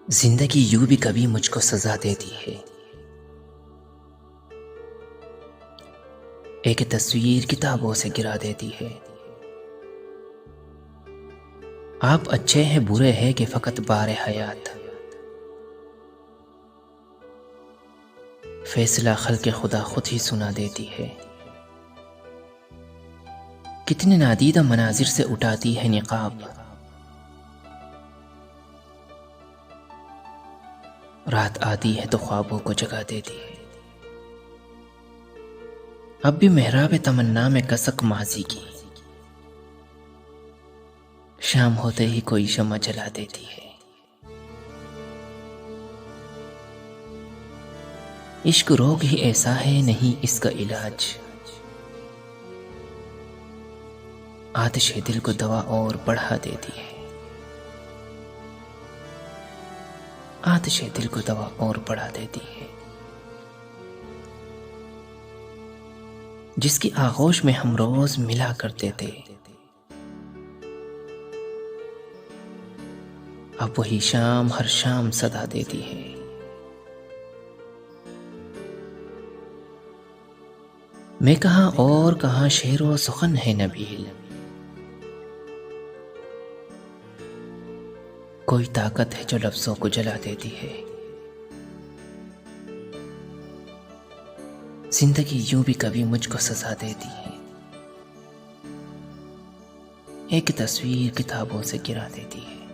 जिंदगी यूं भी कभी मुझको सजा देती है। एक तस्वीर किताबों से गिरा देती है। आप अच्छे हैं बुरे हैं कि फकत बार हयात, फैसला खल्क़े खुदा खुद ही सुना देती है। कितने नादीदा मनाजिर से उठाती है निकाब, रात आती है तो ख्वाबों को जगा देती है। अब भी मेहराब तमन्ना में कसक माजी की, शाम होते ही कोई शम्मा जला देती है। इश्क रोग ही ऐसा है नहीं इसका इलाज, आतिशे दिल को दवा और बढ़ा देती है। आतिशे दिल को दवा और बढ़ा देती है। जिसकी आगोश में हम रोज मिला करते थे, अब वही शाम हर शाम सदा देती है। मैं कहाँ और कहाँ शेरो सुखन है नबील, कोई ताकत है जो लफ्जों को जला देती है। जिंदगी यूं भी कभी मुझको सजा देती है। एक तस्वीर किताबों से गिरा देती है।